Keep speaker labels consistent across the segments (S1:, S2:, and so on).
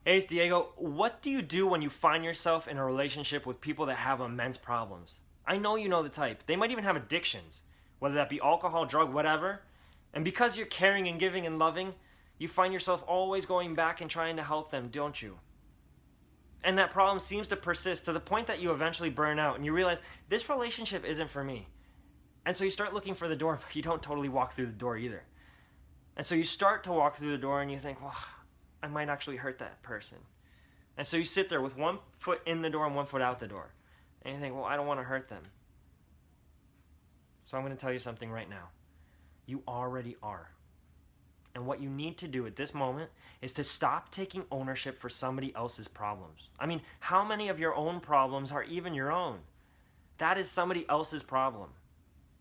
S1: Hey, it's Diego. What do you do when you find yourself in a relationship with people that have immense problems? I know you know the type. They might even have addictions, whether that be alcohol, drug, whatever. And because you're caring and giving and loving, you find yourself always going back and trying to help them, don't you? And that problem seems to persist to the point that you eventually burn out and you realize this relationship isn't for me. And so you start looking for the door, but you don't totally walk through the door either. And so you start to walk through the door and you think, well, I might actually hurt that person. And so you sit there with one foot in the door and one foot out the door. And you think, well, I don't want to hurt them. So I'm going to tell you something right now. You already are. And what you need to do at this moment is to stop taking ownership for somebody else's problems. I mean, how many of your own problems are even your own? That is somebody else's problem.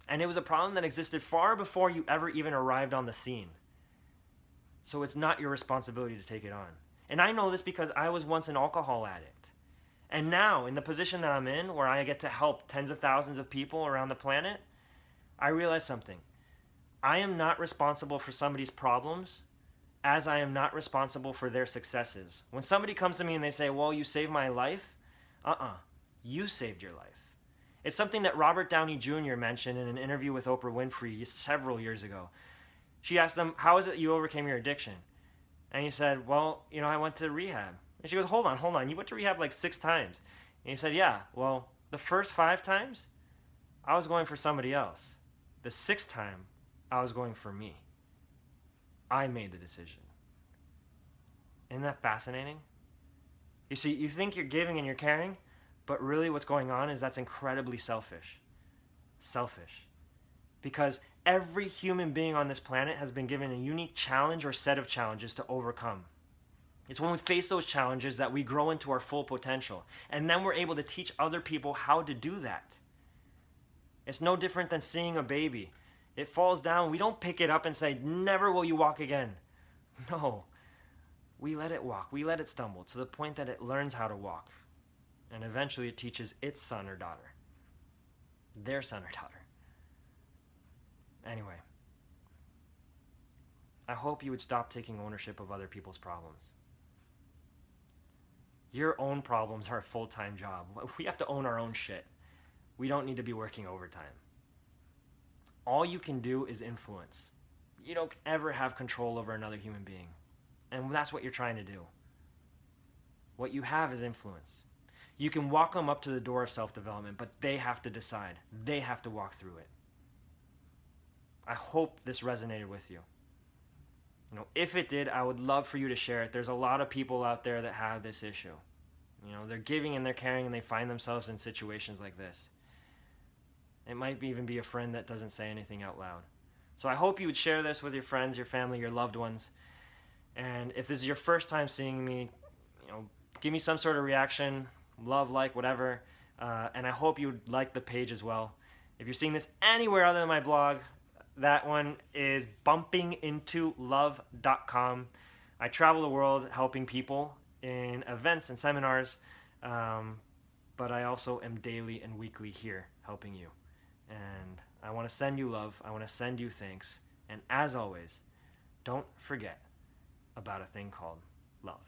S1: And it was a problem that existed far before you ever even arrived on the scene. So it's not your responsibility to take it on. And I know this because I was once an alcohol addict. And now, in the position that I'm in, where I get to help tens of thousands of people around the planet, I realize something. I am not responsible for somebody's problems as I am not responsible for their successes. When somebody comes to me and they say, well, you saved my life, you saved your life. It's something that Robert Downey Jr. mentioned in an interview with Oprah Winfrey several years ago. She asked him, how is it you overcame your addiction? And he said, well, I went to rehab. And she goes, hold on, you went to rehab like 6 times. And he said, yeah, well, the first 5 times, I was going for somebody else. The 6th time, I was going for me. I made the decision. Isn't that fascinating? You see, you think you're giving and you're caring, but really what's going on is that's incredibly selfish. Selfish. Because every human being on this planet has been given a unique challenge or set of challenges to overcome. It's when we face those challenges that we grow into our full potential. And then we're able to teach other people how to do that. It's no different than seeing a baby. It falls down. We don't pick it up and say, never will you walk again. No. We let it walk. We let it stumble to the point that it learns how to walk. And eventually it teaches its son or daughter. Their son or daughter. Anyway, I hope you would stop taking ownership of other people's problems. Your own problems are a full-time job. We have to own our own shit. We don't need to be working overtime. All you can do is influence. You don't ever have control over another human being. And that's what you're trying to do. What you have is influence. You can walk them up to the door of self-development, but they have to decide. They have to walk through it. I hope this resonated with you. If it did, I would love for you to share it. There's a lot of people out there that have this issue. They're giving and they're caring and they find themselves in situations like this. It might even be a friend that doesn't say anything out loud. So I hope you would share this with your friends, your family, your loved ones. And if this is your first time seeing me, give me some sort of reaction, love, like, whatever. And I hope you would like the page as well. If you're seeing this anywhere other than my blog, that one is bumpingintolove.com. I travel the world helping people in events and seminars, but I also am daily and weekly here helping you. And I want to send you love. I want to send you thanks. And as always, don't forget about a thing called love.